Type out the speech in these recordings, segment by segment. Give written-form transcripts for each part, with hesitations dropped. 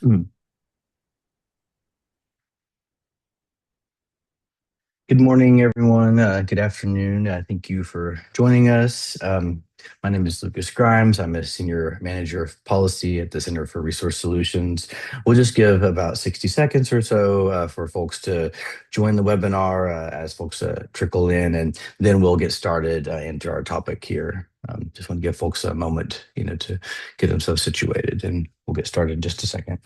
Good morning, everyone. Good afternoon. Thank you for joining us. My name is Lucas Grimes. I'm a senior manager of policy at the Center for Resource Solutions. We'll just give about 60 seconds or so for folks to join the webinar as folks trickle in, and then we'll get started into our topic here. Just want to give folks a moment, to get themselves situated, and we'll get started in just a second.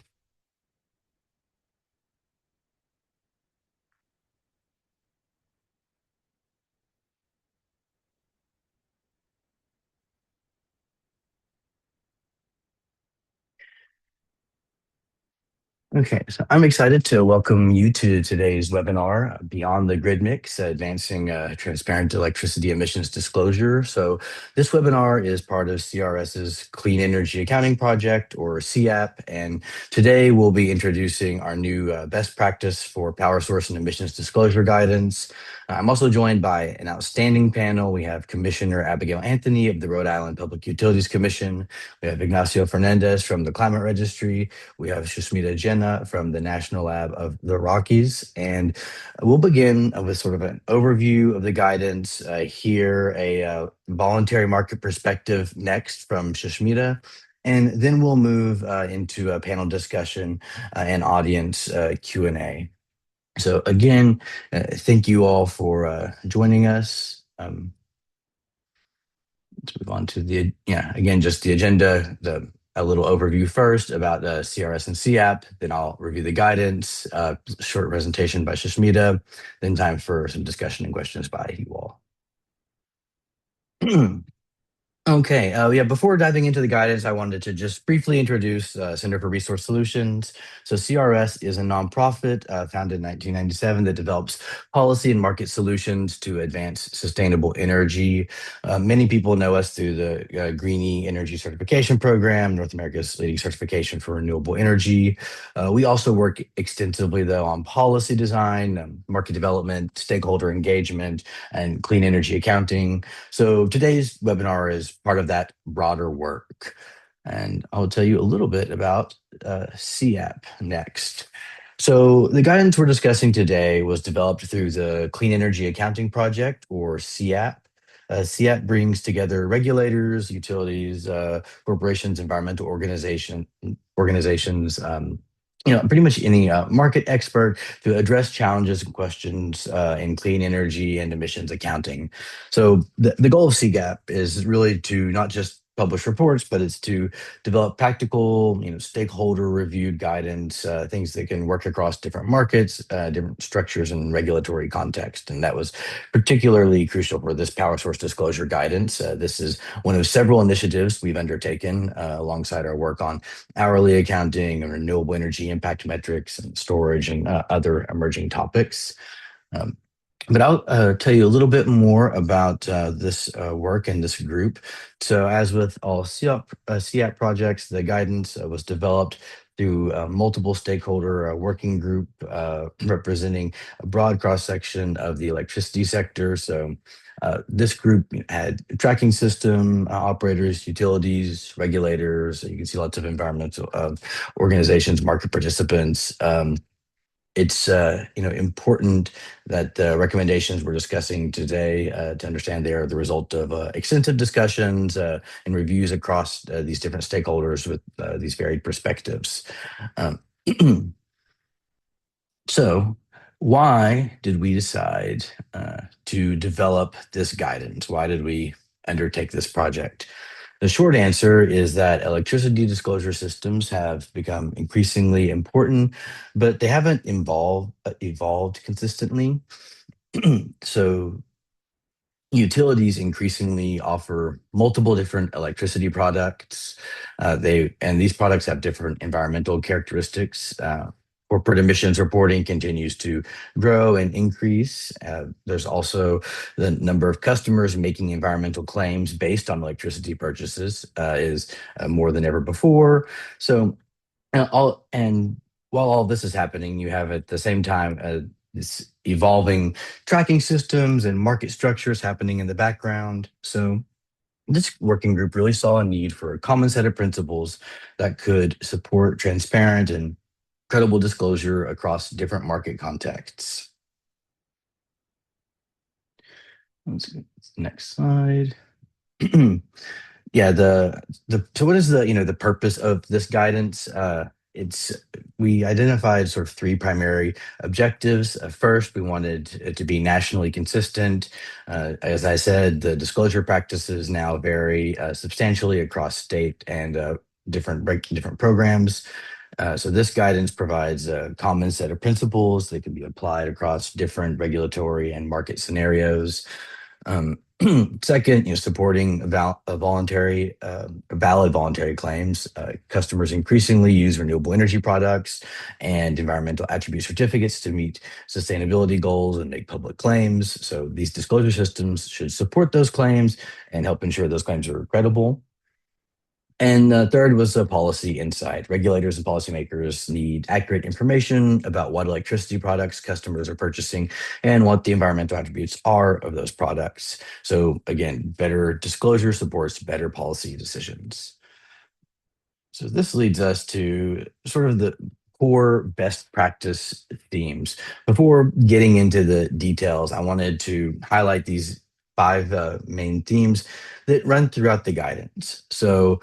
Okay, so I'm excited to welcome you to today's webinar, Beyond the Grid Mix, Advancing Transparent Electricity Emissions Disclosure. So this webinar is part of CRS's Clean Energy Accounting Project, or CEAP, and today we'll be introducing our new best practice for power source and emissions disclosure guidance. I'm also joined by an outstanding panel. We have Commissioner Abigail Anthony of the Rhode Island Public Utilities Commission. We have Ignacio Fernandez from the Climate Registry. We have Shushmita Jena from the National Lab of the Rockies. And we'll begin with sort of an overview of the guidance, here a voluntary market perspective next from Shushmita. And then we'll move into a panel discussion and audience Q&A. So again, thank you all for joining us. Let's move on to again, just the agenda, a little overview first about CRS and CAP, then I'll review the guidance, short presentation by Shashmita, then time for some discussion and questions by you all. Okay, yeah, before diving into the guidance, I wanted to just briefly introduce Center for Resource Solutions. So CRS is a nonprofit founded in 1997 that develops policy and market solutions to advance sustainable energy. Many people know us through the Greenie Energy Certification Program, North America's leading certification for renewable energy. We also work extensively, though, on policy design, market development, stakeholder engagement, and clean energy accounting. So today's webinar is part of that broader work. And I'll tell you a little bit about CEAP next. So the guidance we're discussing today was developed through the Clean Energy Accounting Project, or CEAP. CEAP brings together regulators, utilities, corporations, environmental organizations, pretty much any market expert to address challenges and questions in clean energy and emissions accounting. So the goal of CGAP is really to not just publish reports, but it's to develop practical, stakeholder reviewed guidance, things that can work across different markets, different structures and regulatory context. And that was particularly crucial for this power source disclosure guidance. This is one of several initiatives we've undertaken alongside our work on hourly accounting and renewable energy impact metrics and storage and other emerging topics. Um, but I'll tell you a little bit more about this work and this group. So, as with all CEAP projects, the guidance was developed through a multiple stakeholder working group representing a broad cross section of the electricity sector. So, this group had tracking system operators, utilities, regulators. You can see lots of environmental organizations, market participants. It's important that the recommendations we're discussing today to understand they are the result of extensive discussions and reviews across these different stakeholders with these varied perspectives. Um, so, why did we decide to develop this guidance? Why did we undertake this project? The short answer is that electricity disclosure systems have become increasingly important, but they haven't evolved consistently. So utilities increasingly offer multiple different electricity products. These products have different environmental characteristics. Corporate emissions reporting continues to grow and increase. There's also the number of customers making environmental claims based on electricity purchases is more than ever before. So, while all this is happening, you have at the same time this evolving tracking systems and market structures happening in the background. So This working group really saw a need for a common set of principles that could support transparent and credible disclosure across different market contexts. Let's go to the next slide. Yeah, the so what is the purpose of this guidance? It's We identified sort of three primary objectives. First, we wanted it to be nationally consistent. As I said, the disclosure practices now vary substantially across state and different programs. So this guidance provides a common set of principles that can be applied across different regulatory and market scenarios. Um, Second, supporting valid voluntary claims. Customers increasingly use renewable energy products and environmental attribute certificates to meet sustainability goals and make public claims. So these disclosure systems should support those claims and help ensure those claims are credible. And third was the policy insight. Regulators and policymakers need accurate information about what electricity products customers are purchasing and what the environmental attributes are of those products. So again, better disclosure supports better policy decisions. So this leads us to sort of the core best practice themes. Before getting into the details, I wanted to highlight these five main themes that run throughout the guidance. So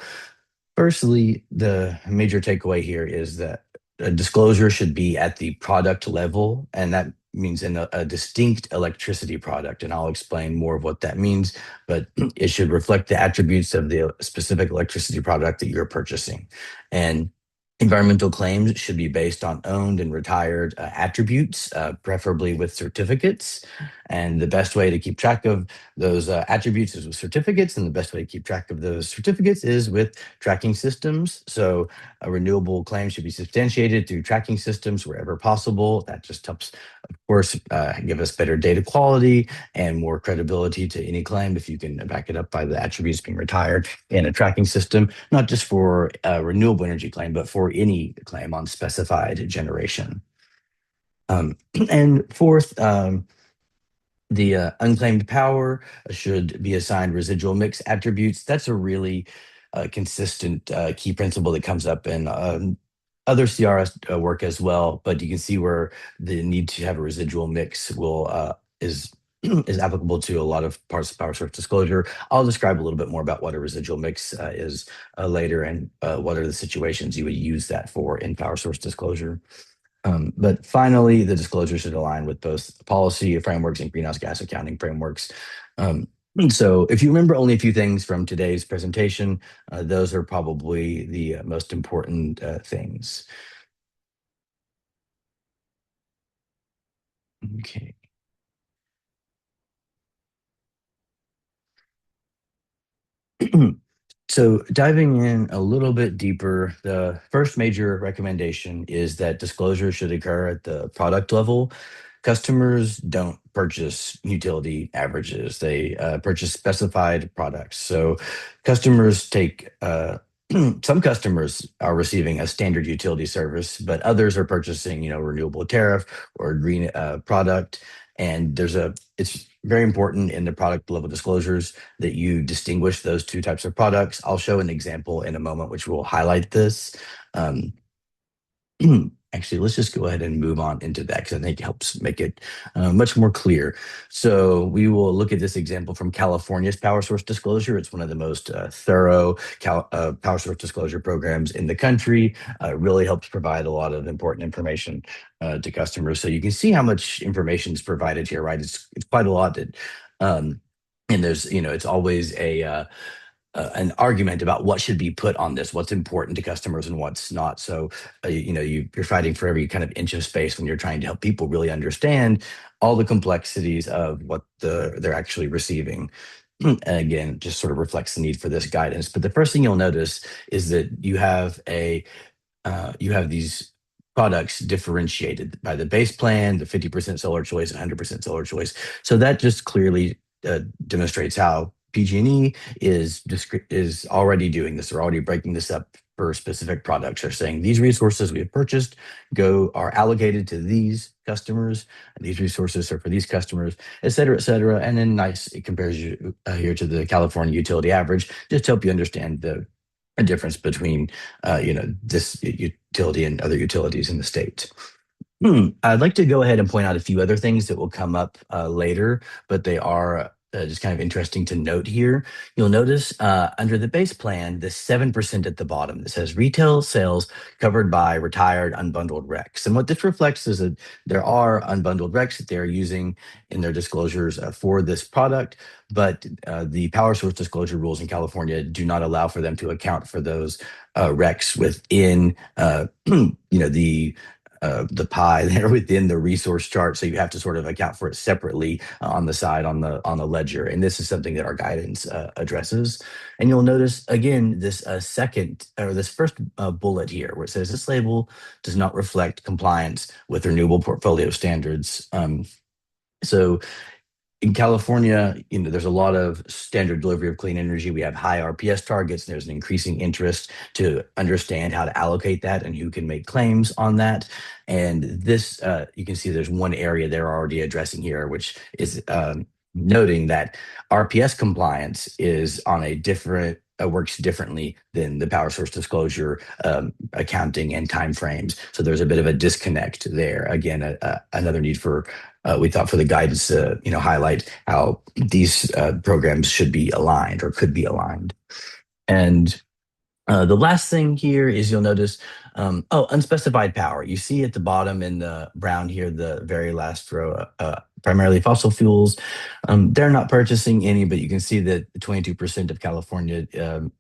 firstly, the major takeaway here is that a disclosure should be at the product level, and that means in a distinct electricity product. And I'll explain more of what that means, but it should reflect the attributes of the specific electricity product that you're purchasing. And environmental claims should be based on owned and retired attributes, preferably with certificates. And the best way to keep track of those attributes is with certificates, and the best way to keep track of those certificates is with tracking systems. So a renewable claim should be substantiated through tracking systems wherever possible. That just helps, of course, give us better data quality and more credibility to any claim if you can back it up by the attributes being retired in a tracking system, not just for a renewable energy claim, but for any claim on specified generation. Um, and fourth, the unclaimed power should be assigned residual mix attributes. That's a really consistent key principle that comes up in other CRS work as well. But you can see where the need to have a residual mix will is is applicable to a lot of parts of power source disclosure. I'll describe a little bit more about what a residual mix is later, and what are the situations you would use that for in power source disclosure. But finally, the disclosure should align with both policy frameworks and greenhouse gas accounting frameworks. Um, so if you remember only a few things from today's presentation, those are probably the most important things. Okay. So diving in a little bit deeper, the first major recommendation is that disclosure should occur at the product level. Customers don't purchase utility averages; they purchase specified products. So customers take some customers are receiving a standard utility service, but others are purchasing, renewable tariff or green product. And it's very important in the product level disclosures that you distinguish those two types of products. I'll show an example in a moment which will highlight this. Um, Actually, let's just go ahead and move on into that because I think it helps make it much more clear. So we will look at this example from California's Power Source Disclosure. It's one of the most thorough power source disclosure programs in the country. It really helps provide a lot of important information to customers. So you can see how much information is provided here, right? It's quite a lot that, um, and it's always an argument about what should be put on this, what's important to customers and what's not. So, you're fighting for every kind of inch of space when you're trying to help people really understand all the complexities of what they're actually receiving. And again, just sort of reflects the need for this guidance. But the first thing you'll notice is that you have these products differentiated by the base plan, the 50% solar choice, 100% solar choice. So that just clearly demonstrates how PG&E is already doing this. They're already breaking this up for specific products. They're saying these resources we have purchased go are allocated to these customers, and these resources are for these customers, et cetera, et cetera. And then nice, it compares you here to the California utility average, just to help you understand the a difference between this utility and other utilities in the state. I'd like to go ahead and point out a few other things that will come up later, but they are just kind of interesting to note here. You'll notice under the base plan, the 7% at the bottom that says retail sales covered by retired unbundled recs. And what this reflects is that there are unbundled recs that they're using in their disclosures for this product, but the power source disclosure rules in California do not allow for them to account for those recs within the pie there within the resource chart. So you have to sort of account for it separately on the side on the ledger. And this is something that our guidance addresses. And you'll notice again this second or this first bullet here where it says this label does not reflect compliance with renewable portfolio standards. So in California, there's a lot of standard delivery of clean energy. We have high RPS targets, and there's an increasing interest to understand how to allocate that and who can make claims on that. And this, you can see there's one area they're already addressing here, which is noting that RPS compliance is on a different works differently than the power source disclosure accounting and timeframes. So there's a bit of a disconnect there. Again, another need for we thought for the guidance to highlight how these programs should be aligned or could be aligned. And the last thing here is you'll notice, unspecified power. You see at the bottom in the brown here, the very last row, primarily fossil fuels. They're not purchasing any, but you can see that 22% of California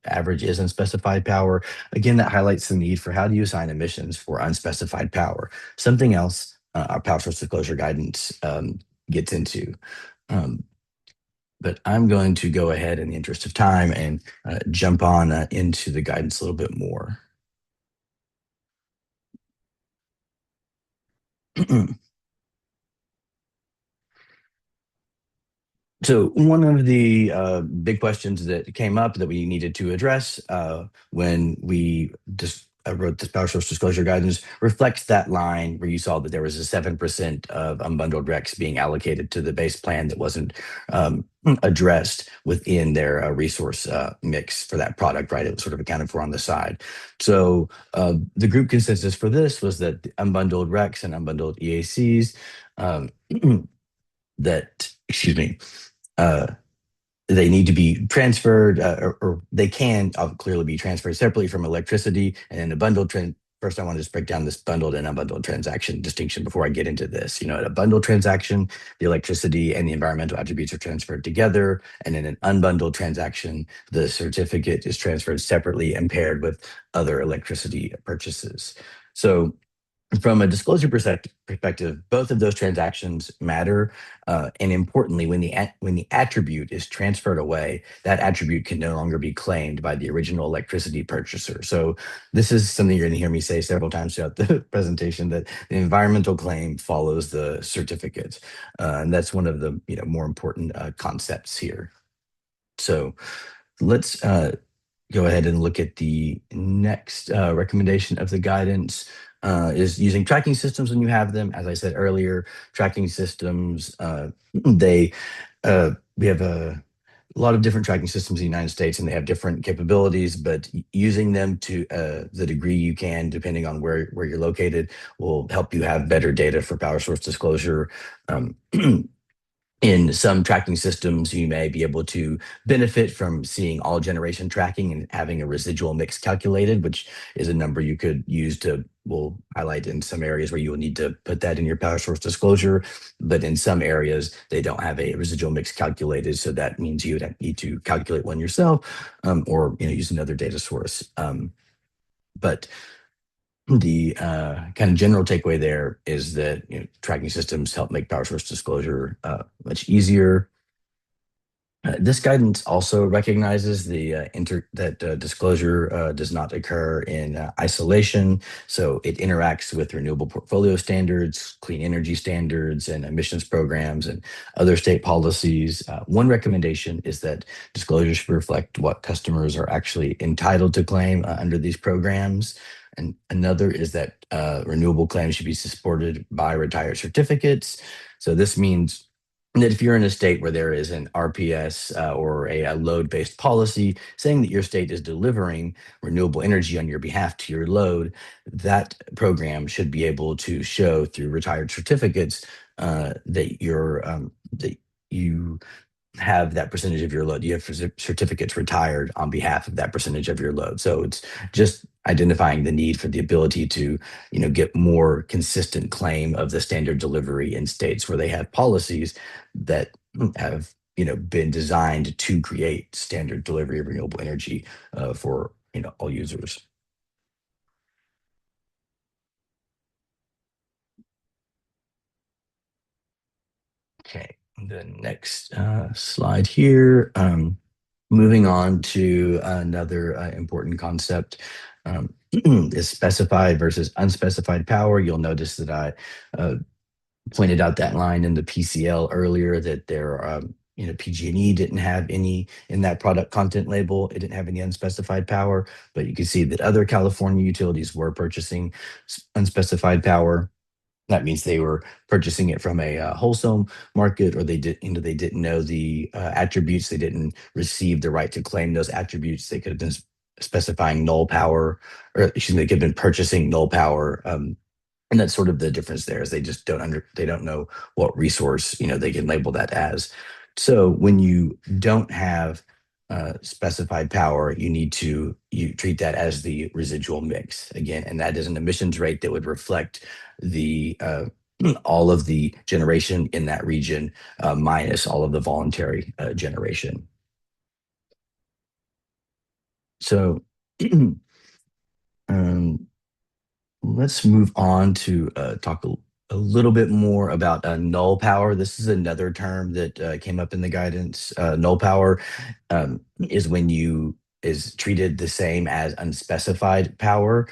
average is unspecified power. Again, that highlights the need for how do you assign emissions for unspecified power. Something else our power source disclosure guidance gets into. Um, but I'm going to go ahead in the interest of time and jump on into the guidance a little bit more. So one of the big questions that came up that we needed to address when we just wrote this power source disclosure guidance reflects that line where you saw that there was a 7% of unbundled recs being allocated to the base plan that wasn't addressed within their resource mix for that product, right? It was sort of accounted for on the side. So the group consensus for this was that the unbundled recs and unbundled EACs um, excuse me, uh, they need to be transferred, or they can clearly be transferred separately from electricity. And in a bundled first, I want to just break down this bundled and unbundled transaction distinction before I get into this. At a bundled transaction, the electricity and the environmental attributes are transferred together. And in an unbundled transaction, the certificate is transferred separately and paired with other electricity purchases. So from a disclosure perspective, both of those transactions matter, and importantly, when the attribute is transferred away, that attribute can no longer be claimed by the original electricity purchaser. So this is something you're going to hear me say several times throughout the presentation, that the environmental claim follows the certificate, and that's one of the more important concepts here. So let's go ahead and look at the next recommendation of the guidance. Is using tracking systems when you have them. As I said earlier, tracking systems, we have a lot of different tracking systems in the United States, and they have different capabilities, but using them to the degree you can, depending on where you're located, will help you have better data for power source disclosure. Um, in some tracking systems, you may be able to benefit from seeing all generation tracking and having a residual mix calculated, which is a number you could use to, we'll highlight in some areas where you will need to put that in your power source disclosure. But in some areas, they don't have a residual mix calculated. So that means you would need to calculate one yourself, or use another data source. But the kind of general takeaway there is that tracking systems help make power source disclosure much easier. This guidance also recognizes that disclosure does not occur in isolation. So it interacts with renewable portfolio standards, clean energy standards, and emissions programs and other state policies. One recommendation is that disclosures should reflect what customers are actually entitled to claim under these programs. And another is that renewable claims should be supported by retired certificates. So this means that if you're in a state where there is an RPS or a load-based policy saying that your state is delivering renewable energy on your behalf to your load, that program should be able to show through retired certificates that you have that percentage of your load. You have certificates retired on behalf of that percentage of your load. So it's just identifying the need for the ability to, get more consistent claim of the standard delivery in states where they have policies that have, been designed to create standard delivery of renewable energy for, all users. Okay, the next slide here. Moving on to another important concept is specified versus unspecified power. You'll notice that I pointed out that line in the PCL earlier that PG&E didn't have any in that product content label. It didn't have any unspecified power, but you can see that other California utilities were purchasing unspecified power. That means they were purchasing it from a wholesale market, or they didn't know the attributes. They didn't receive the right to claim those attributes. They could have been specifying null power, or excuse me, they could have been purchasing null power. And that's sort of the difference there is they don't know what resource they can label that as. So when you don't have specified power, you treat that as the residual mix again, and that is an emissions rate that would reflect the all of the generation in that region minus all of the voluntary generation. So um, let's move on to talk a little bit more about null power. This is another term that came up in the guidance. Null power is when you is treated the same as unspecified power.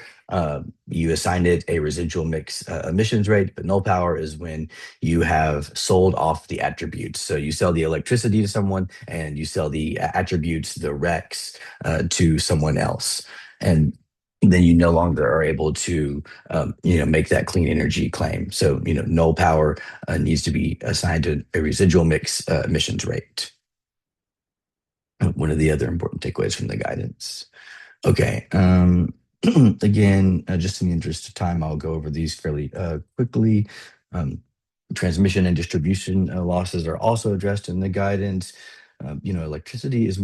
You assign it a residual mix emissions rate, but null power is when you have sold off the attributes. So you sell the electricity to someone and you sell the attributes, the RECs, to someone else. And then you no longer are able to, make that clean energy claim. So, null power needs to be assigned to a residual mix emissions rate. One of the other important takeaways from the guidance. Okay. Again, just in the interest of time, I'll go over these fairly quickly. Um, Transmission and distribution losses are also addressed in the guidance. Electricity is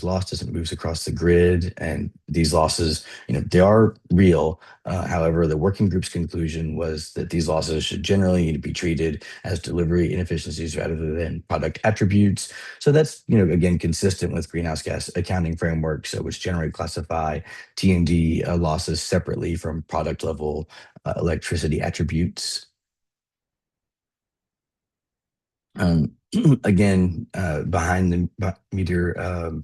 lost as it moves across the grid, and these losses, they are real. However, the working group's conclusion was that these losses should generally need to be treated as delivery inefficiencies rather than product attributes. So that's, again, consistent with greenhouse gas accounting frameworks, which generally classify T&D losses separately from product level electricity attributes. Um, Again, behind the meter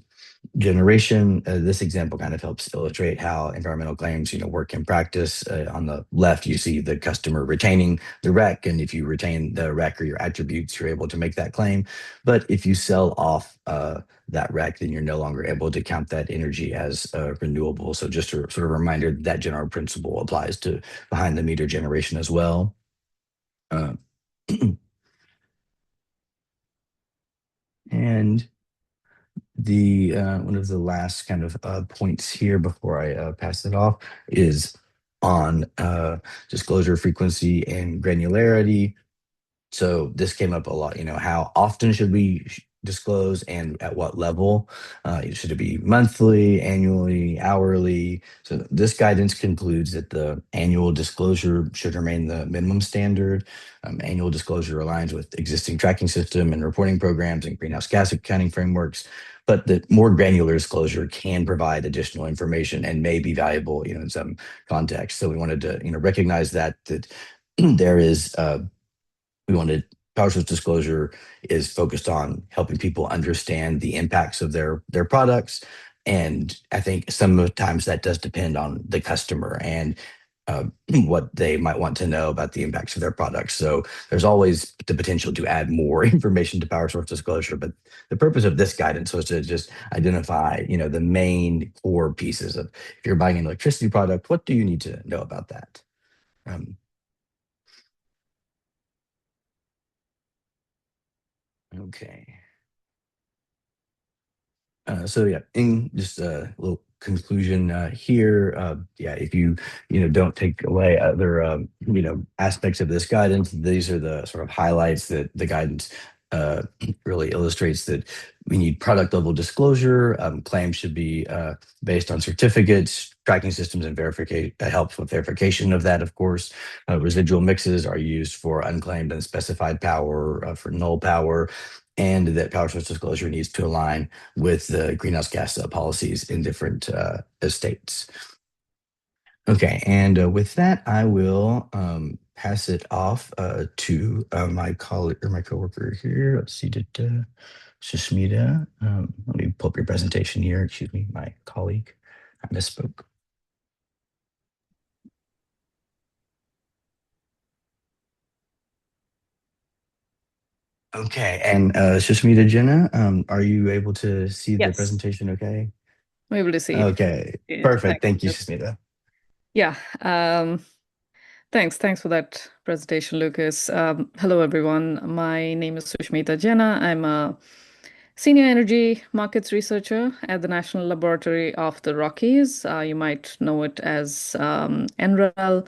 generation, this example kind of helps illustrate how environmental claims, work in practice. On the left, you see the customer retaining the REC, and if you retain the REC or your attributes, you're able to make that claim. But if you sell off that REC, then you're no longer able to count that energy as renewable. So just a sort of reminder that general principle applies to behind the meter generation as well. Uh, and the one of the last kind of points here before I pass it off is on disclosure frequency and granularity. So this came up a lot. How often should we disclose and at what level? Should it be monthly, annually, hourly? So this guidance concludes that the annual disclosure should remain the minimum standard. Annual disclosure aligns with existing tracking system and reporting programs and greenhouse gas accounting frameworks. But the more granular disclosure can provide additional information and may be valuable, in some context. So we wanted to, recognize that there is we wanted PowerShift disclosure is focused on helping people understand the impacts of their products. And I think sometimes that does depend on the customer and what they might want to know about the impacts of their products. So there's always the potential to add more information to power source disclosure. But the purpose of this guidance was to just identify, the main core pieces of if you're buying an electricity product, what do you need to know about that? Um, okay. So yeah, in just a little conclusion here, yeah, if you don't take away other aspects of this guidance, these are the sort of highlights that the guidance uh, really illustrates that we need product level disclosure. Claims should be based on certificates, tracking systems, and verification helps with verification of that. Of course, residual mixes are used for unclaimed and specified power, for null power, and that power source disclosure needs to align with the greenhouse gas policies in different states. Okay, and with that, I will pass it off to my colleague or my coworker here. Let's see, Sushmita. Let me pull up your presentation here. Excuse me, my colleague. I misspoke. Okay, and Sushmita Jenna, are you able to see the Yes, presentation okay? I'm able to see. Okay, Yeah, perfect. thank Thank you, you. Sushmita. Yeah, thanks for that presentation, Lucas. Hello, everyone. My name is Sushmita Jena. I'm a senior energy markets researcher at the National Laboratory of the Rockies. You might know it as NREL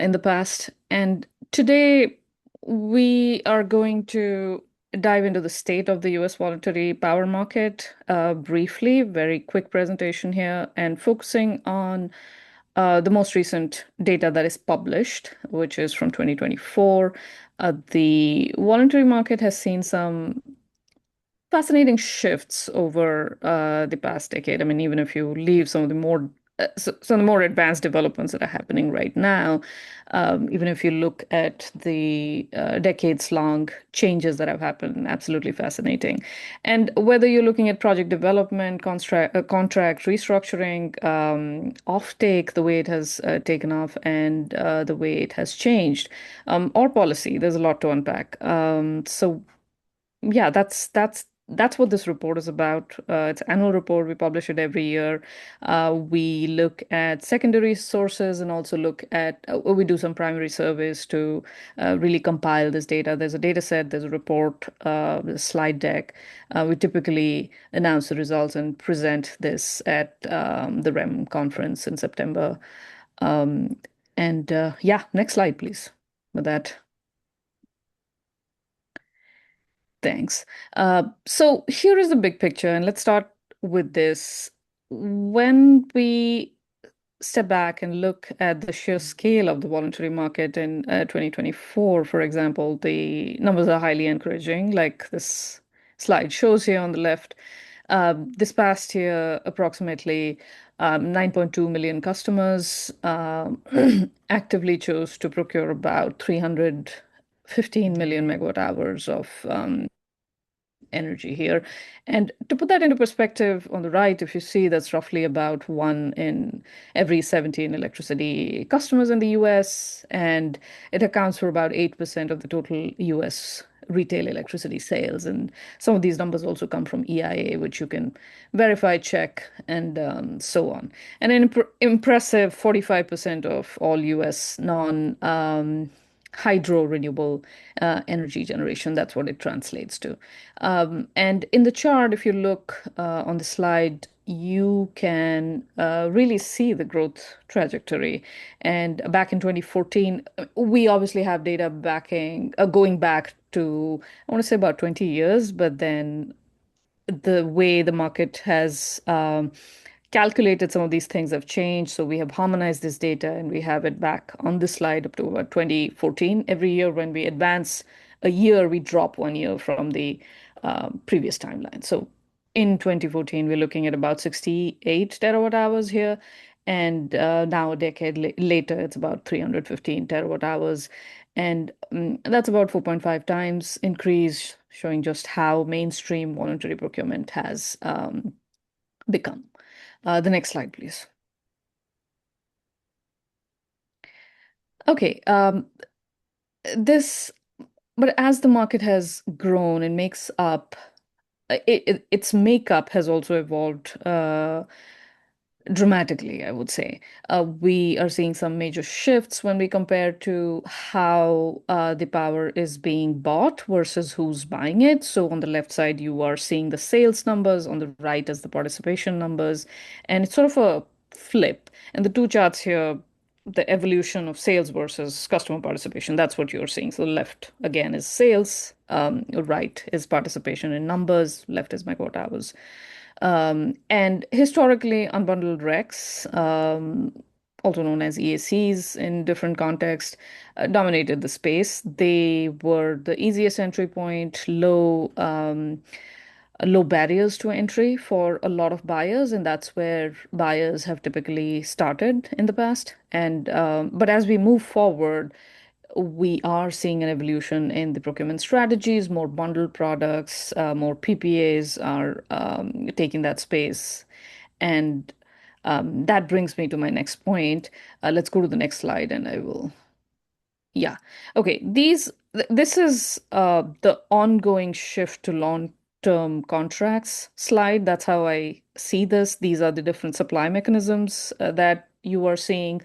in the past. And today we are going to dive into the state of the US voluntary power market briefly, very quick presentation here, and focusing on the most recent data that is published, which is from 2024. The voluntary market has seen some fascinating shifts over the past decade. I mean, even if you leave some of the more some of the more advanced developments that are happening right now, even if you look at the decades-long changes that have happened, absolutely fascinating. And whether you're looking at project development, contract restructuring, offtake, the way it has taken off, and the way it has changed, or policy, there's a lot to unpack. So yeah, that's what this report is about. It's an annual report. We publish it every year. We look at secondary sources and also look at we do some primary surveys to really compile this data. There's a data set, there's a report, there's a slide deck. We typically announce the results and present this at the REM conference in September. Um, and yeah, next slide, please. With that. Thanks. So here is the big picture, and let's start with this. When we step back and look at the sheer scale of the voluntary market in 2024, for example, the numbers are highly encouraging, like this slide shows here on the left. This past year, approximately 9.2 million customers actively chose to procure about 315 million megawatt hours of energy here. And to put that into perspective, on the right, if you see that's roughly about one in every 17 electricity customers in the US, and it accounts for about 8% of the total US retail electricity sales. And some of these numbers also come from EIA, which you can verify, check, and so on. And an impressive 45% of all US non hydro renewable energy generation. That's what it translates to. And in the chart, if you look on the slide, you can really see the growth trajectory. And back in 2014, we obviously have data backing going back to, I want to say about 20 years, but then the way the market has calculated some of these things have changed. So we have harmonized this data and we have it back on this slide up to about 2014. Every year when we advance a year, we drop 1 year from the previous timeline. So in 2014, we're looking at about 68 terawatt hours here. And now a decade later, it's about 315 terawatt hours. And that's about 4.5 times increase, showing just how mainstream voluntary procurement has become. The next slide, please. Okay, this, but as the market has grown and makes up, its makeup has also evolved dramatically, I would say. We are seeing some major shifts when we compare to how the power is being bought versus who's buying it. So on the left side, you are seeing the sales numbers, on the right is the participation numbers, and it's sort of a flip. And the two charts here, the evolution of sales versus customer participation, that's what you're seeing. So the left again is sales, right is participation in numbers, left is megawatt hours. And historically, unbundled RECs, also known as EACs in different contexts, dominated the space. They were the easiest entry point, low barriers to entry for a lot of buyers, and that's where buyers have typically started in the past. And but as we move forward, we are seeing an evolution in the procurement strategies, more bundled products, more PPAs are taking that space. And that brings me to my next point. Let's go to the next slide and I will. Yeah. Okay. This is the ongoing shift to long-term contracts slide. That's how I see this. These are the different supply mechanisms that you are seeing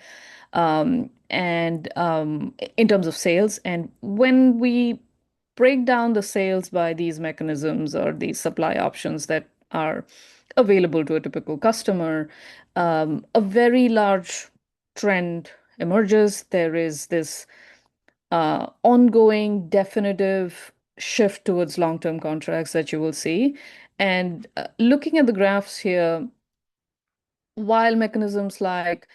and in terms of sales. And when we break down the sales by these mechanisms or these supply options that are available to a typical customer, a very large trend emerges. There is this ongoing, definitive shift towards long-term contracts that you will see. And looking at the graphs here, while mechanisms like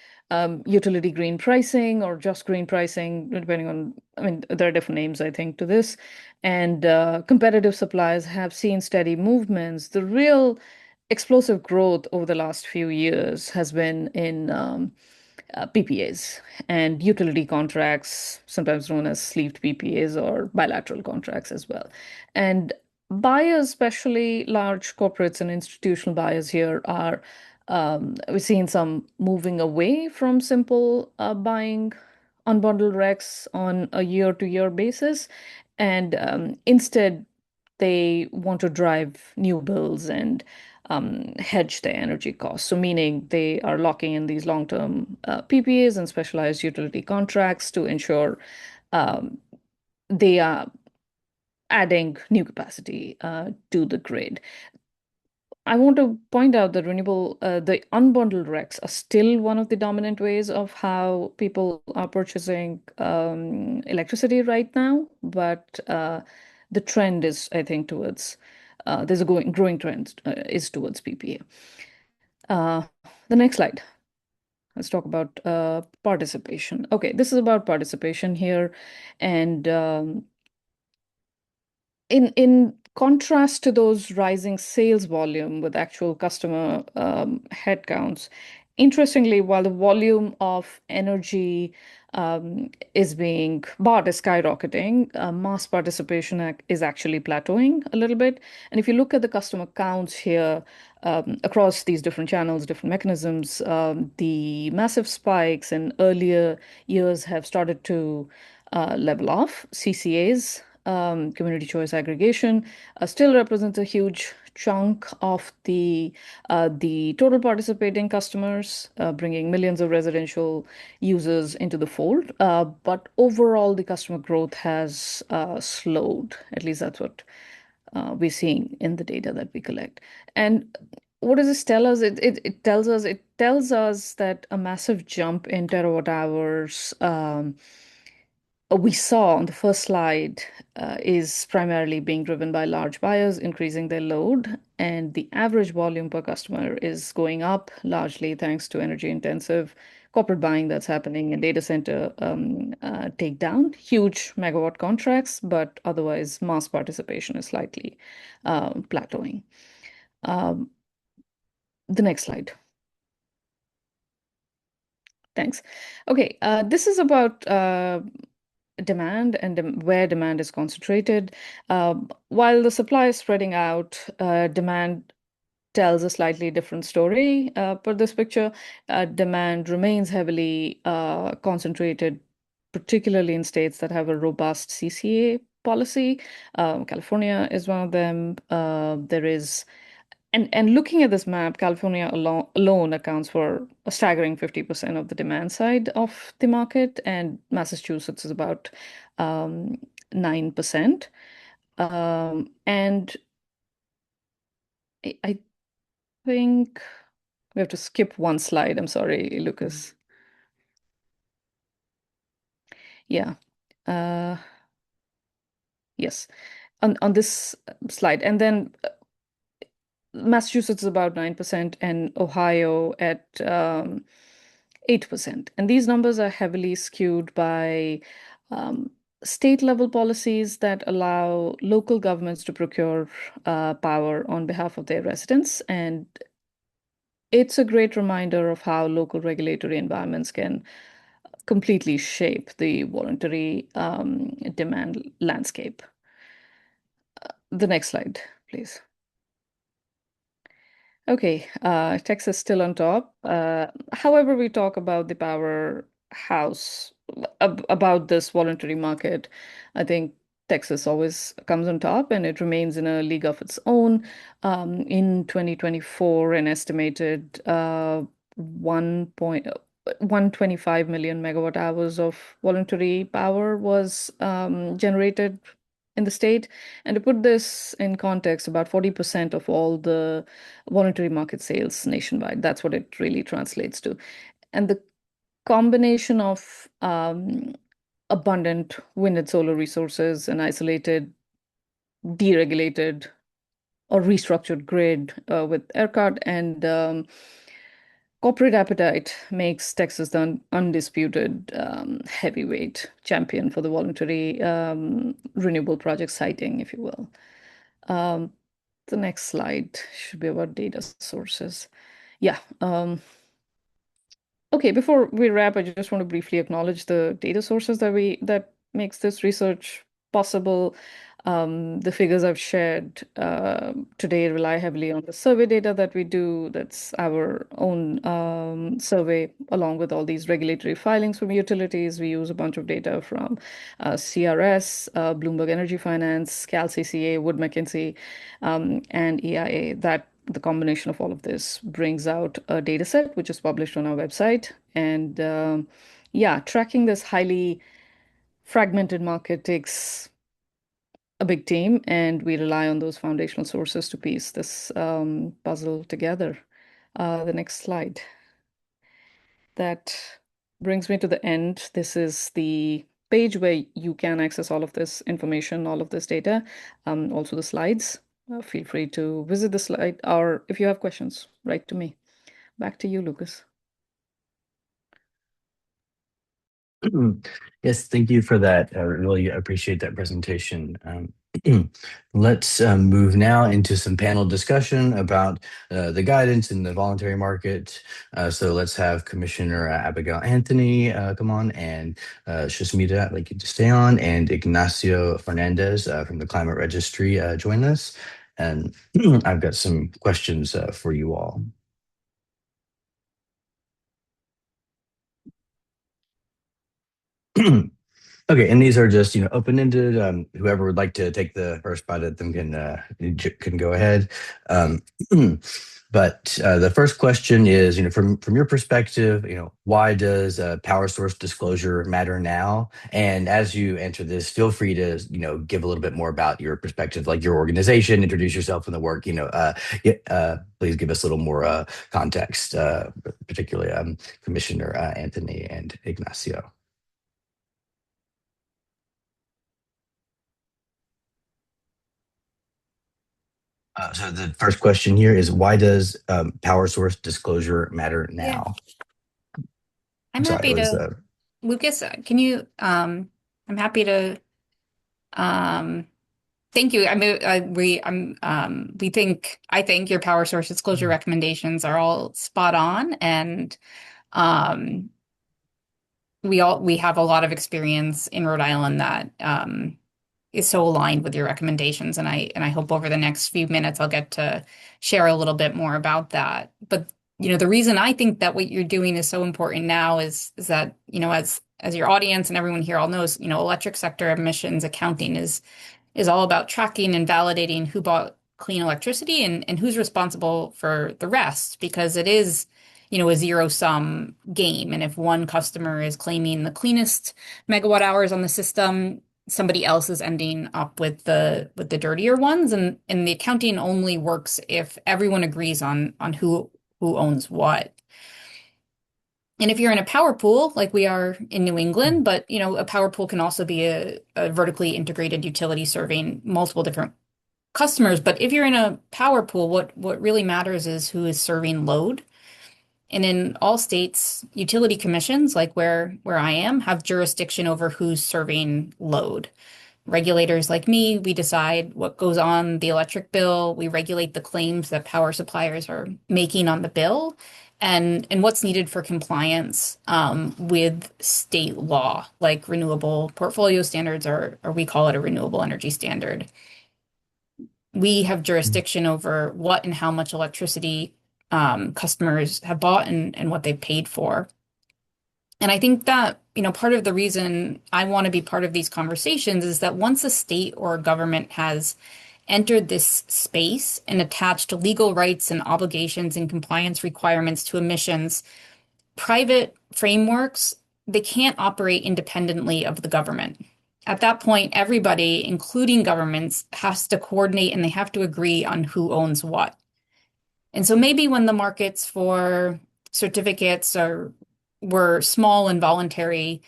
utility green pricing or just green pricing, depending on, I mean, there are different names, I think, to this, and competitive suppliers have seen steady movements. The real explosive growth over the last few years has been in PPAs and utility contracts, sometimes known as sleeved PPAs or bilateral contracts as well. And buyers, especially large corporates and institutional buyers here, are we've seen some moving away from simple buying unbundled RECs on a year-to-year basis, and instead they want to drive new bills and hedge their energy costs. So, meaning they are locking in these long-term PPAs and specialized utility contracts to ensure um, they are adding new capacity to the grid. I want to point out that the unbundled RECs are still one of the dominant ways of how people are purchasing electricity right now. But the trend is, I think, towards there's a growing trend is towards PPA. The next slide. Let's talk about participation. Okay, this is about participation here, and in contrast to those rising sales volume with actual customer headcounts, interestingly, while the volume of energy is being bought is skyrocketing, mass participation is actually plateauing a little bit. And if you look at the customer counts here across these different channels, different mechanisms, the massive spikes in earlier years have started to level off. CCAs, community choice aggregation, still represents a huge chunk of the total participating customers, bringing millions of residential users into the fold. But overall, the customer growth has slowed. At least that's what we're seeing in the data that we collect. And what does this tell us? It tells us that a massive jump in terawatt hours we saw on the first slide is primarily being driven by large buyers increasing their load, and the average volume per customer is going up largely thanks to energy intensive corporate buying that's happening in data center takedown, huge megawatt contracts, but otherwise mass participation is slightly plateauing. Um, the next slide. Thanks. Okay, this is about demand and where demand is concentrated. While the supply is spreading out, demand tells a slightly different story. For this picture, demand remains heavily concentrated, particularly in states that have a robust CCA policy. California is one of them. There is and looking at this map, California alone accounts for a staggering 50% of the demand side of the market, and Massachusetts is about um, 9%. And I think we have to skip one slide. I'm sorry, Lucas. Yeah. Uh, yes. On this slide. And then Massachusetts is about 9% and Ohio at 8%. And these numbers are heavily skewed by um, state level policies that allow local governments to procure power on behalf of their residents. And it's a great reminder of how local regulatory environments can completely shape the voluntary demand landscape. The next slide, please. Okay, Texas still on top. However, we talk about the powerhouse, about this voluntary market. I think Texas always comes on top and it remains in a league of its own. In 2024, an estimated 1.125 million megawatt hours of voluntary power was generated in the state. And to put this in context, about 40% of all the voluntary market sales nationwide. That's what it really translates to. And the combination of abundant wind and solar resources, an isolated, deregulated, or restructured grid with ERCOT and corporate appetite makes Texas the undisputed heavyweight champion for the voluntary renewable project siting, if you will. Um, the next slide should be about data sources. Yeah. Okay, before we wrap, I just want to briefly acknowledge the data sources that makes this research possible. The figures I've shared today rely heavily on the survey data that we do. That's our own survey, along with all these regulatory filings from utilities. We use a bunch of data from CRS, Bloomberg Energy Finance, Cal CCA, Wood Mackenzie, and EIA. That the combination of all of this brings out a data set which is published on our website. And yeah, tracking this highly fragmented market takes a big team, and we rely on those foundational sources to piece this puzzle together. The next slide. That brings me to the end. This is the page where you can access all of this information, all of this data, also the slides. Feel free to visit the slide, or if you have questions, write to me. Back to you, Lucas. Yes, thank you for that. I really appreciate that presentation. Let's move now into some panel discussion about the guidance in the voluntary market. So let's have Commissioner Abigail Anthony come on, and Shasmita, I'd like you to stay on, and Ignacio Fernandez from the Climate Registry join us. And I've got some questions for you all. Okay, and these are just, open-ended. Whoever would like to take the first bite at them can go ahead. Um, but the first question is, from your perspective, why does power source disclosure matter now? And as you answer this, feel free to, give a little bit more about your perspective, like your organization, introduce yourself in the work. Please give us a little more context, particularly Commissioner Anthony and Ignacio. So the first question here is, why does power source disclosure matter Yeah, now? I'm I'm sorry, it happy was to, Lucas, can you, I'm happy to, um, thank you. I mean, I think your power source disclosure recommendations are all spot on. And, um, we have a lot of experience in Rhode Island that is so aligned with your recommendations, and I hope over the next few minutes I'll get to share a little bit more about that. But the reason I think that what you're doing is so important now is that, as your audience and everyone here all knows, electric sector emissions accounting is all about tracking and validating who bought clean electricity and who's responsible for the rest, because it is, a zero-sum game. And if one customer is claiming the cleanest megawatt hours on the system, somebody else is ending up with the dirtier ones. And the accounting only works if everyone agrees on who owns what. And if you're in a power pool, like we are in New England, but a power pool can also be a vertically integrated utility serving multiple different customers. But if you're in a power pool, what really matters is who is serving load. And in all states, utility commissions, like where I am, have jurisdiction over who's serving load. Regulators like me, we decide what goes on the electric bill. We regulate the claims that power suppliers are making on the bill, and what's needed for compliance with state law, like renewable portfolio standards, or we call it a renewable energy standard. We have jurisdiction over what and how much electricity customers have bought and what they've paid for. And I think that, part of the reason I want to be part of these conversations is that once a state or a government has entered this space and attached legal rights and obligations and compliance requirements to emissions, private frameworks, they can't operate independently of the government. At that point, everybody, including governments, has to coordinate and they have to agree on who owns what. And so maybe when the markets for certificates were small and voluntary,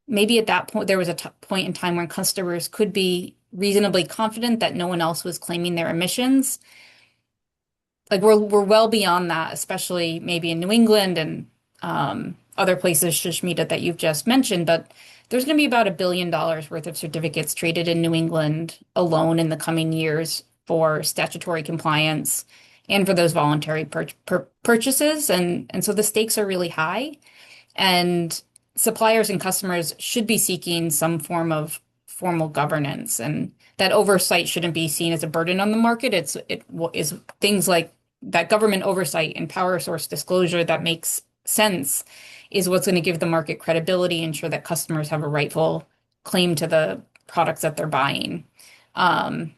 maybe at that point there was a point in time when customers could be reasonably confident that no one else was claiming their emissions. Like we're well beyond that, especially maybe in New England and other places, Shishmita, that you've just mentioned. But there's going to be about $1 billion worth of certificates traded in New England alone in the coming years for statutory compliance and for those voluntary purchases. And so the stakes are really high. And suppliers and customers should be seeking some form of formal governance, and that oversight shouldn't be seen as a burden on the market. It is things like that government oversight and power source disclosure that makes sense is what's going to give the market credibility, ensure that customers have a rightful claim to the products that they're buying. And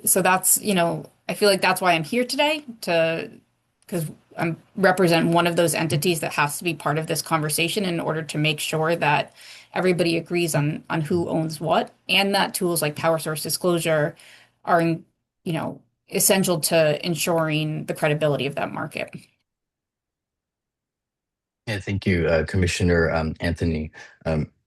so that's, I feel like that's why I'm here today, because I represent one of those entities that has to be part of this conversation in order to make sure that everybody agrees on who owns what, and that tools like power source disclosure are, essential to ensuring the credibility of that market. Yeah, thank you, Commissioner Anthony.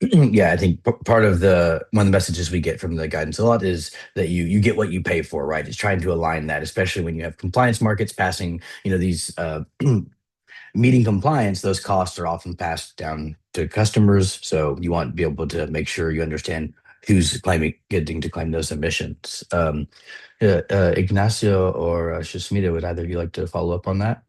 Yeah, I think part of one of the messages we get from the guidance a lot is that you get what you pay for, right? It's trying to align that, especially when you have compliance markets passing, these meeting compliance, those costs are often passed down to customers. So you want to be able to make sure you understand who's getting to claim those emissions. Ignacio or Shasmita, would either of you like to follow up on that?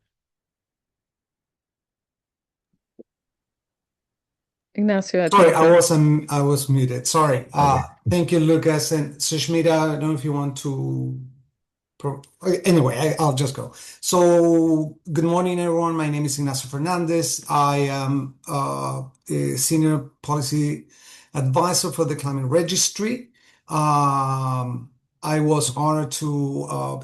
Ignacio, Sorry, I was muted. Sorry. Okay. Thank you, Lucas and Sushmita. I don't know if you want to. Anyway, I'll just go. So, good morning, everyone. My name is Ignacio Fernandez. I am a senior policy advisor for the Climate Registry. I was honored to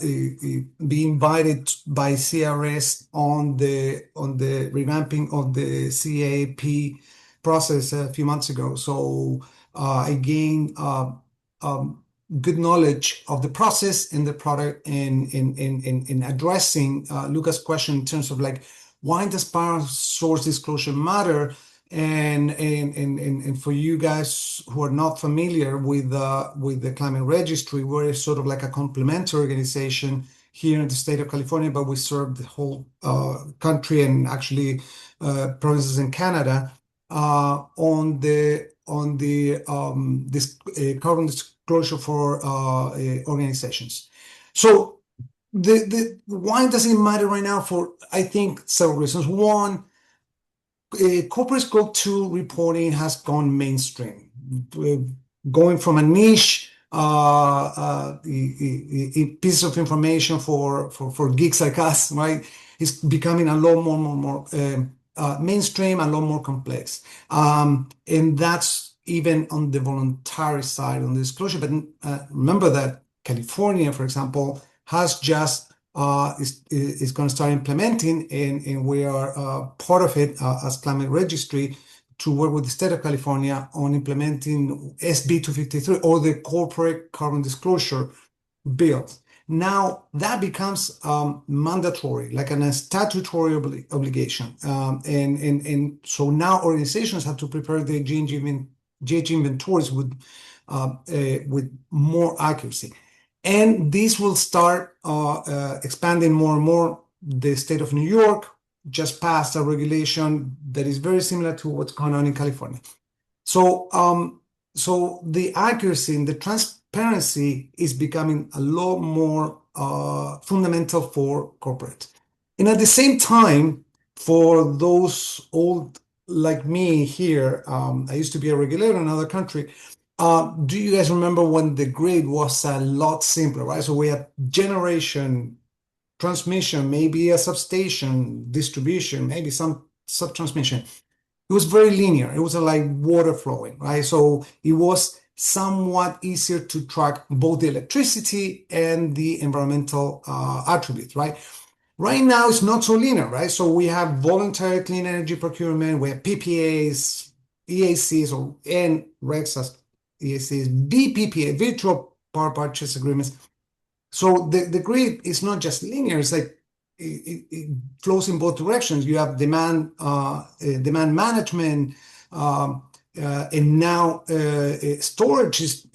be invited by CRS on the revamping of the CEAP process a few months ago. So I gained good knowledge of the process and the product in addressing Lucas' question in terms of like, why does power source disclosure matter? And for you guys who are not familiar with the Climate Registry, we're sort of like a complementary organization here in the state of California, but we serve the whole country and actually provinces in Canada on the this carbon disclosure for organizations. So the why does it matter right now? For I think several reasons. One, corporate Scope 2 reporting has gone mainstream, going from a niche piece of information for geeks like us, right? It's becoming a lot more mainstream, a lot more complex. And that's even on the voluntary side on the disclosure. But remember that California, for example, has just is going to start implementing, and we are part of it as Climate Registry to work with the state of California on implementing SB 253 or the Corporate Carbon Disclosure Bill. Now that becomes mandatory, like a statutory obligation, and so now organizations have to prepare their GHG inventories with more accuracy. And this will start expanding more and more. The state of New York just passed a regulation that is very similar to what's going on in California. So, so the accuracy and the transparency is becoming a lot more fundamental for corporate. And at the same time, for those old like me here, I used to be a regulator in another country. Do you guys remember when the grid was a lot simpler, right? So we had generation, transmission, maybe a substation, distribution, maybe some sub-transmission. It was very linear. It was like water flowing, right? So it was somewhat easier to track both the electricity and the environmental attributes, right? Right now, it's not so linear, right? So we have voluntary clean energy procurement, we have PPAs, EACs, and RECs as EACs, VPPA, virtual power purchase agreements. So the grid is not just linear, it's like it flows in both directions. You have demand management, and now storage is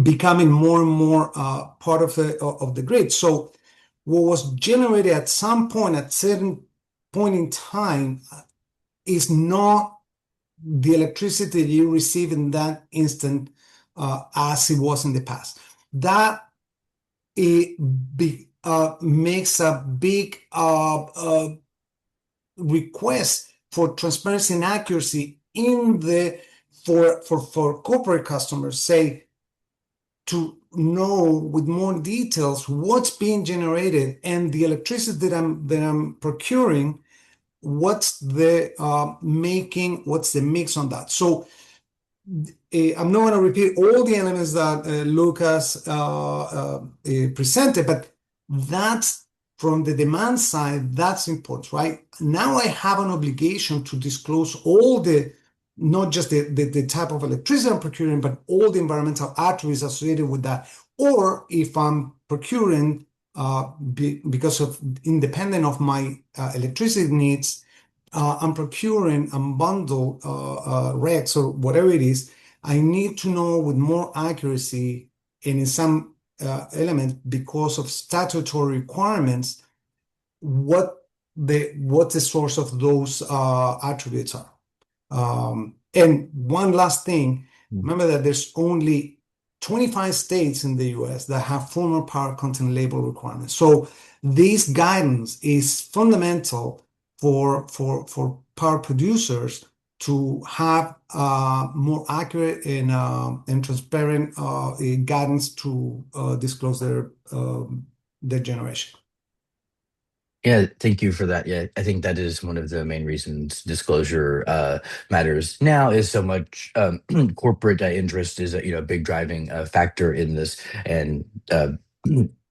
becoming more and more part of the grid. So what was generated at some point, at certain point in time, is not the electricity you receive in that instant as it was in the past. That makes a big request for transparency and accuracy for corporate customers, say, to know with more details what's being generated and the electricity that I'm procuring, what's the what's the mix on that. So I'm not going to repeat all the elements that Lucas presented, but that's from the demand side, that's important, right? Now I have an obligation to disclose not just the type of electricity I'm procuring, but all the environmental attributes associated with that. Or if I'm procuring because of independent of my electricity needs, I'm procuring a bundle RECs or whatever it is, I need to know with more accuracy and in some element because of statutory requirements what the source of those attributes are. And one last thing, remember that there's only 25 states in the US that have formal power content label requirements. So this guidance is fundamental for power producers to have more accurate and transparent guidance to disclose their generation. Yeah, thank you for that. Yeah, I think that is one of the main reasons disclosure matters now is so much corporate interest is a big driving factor in this, and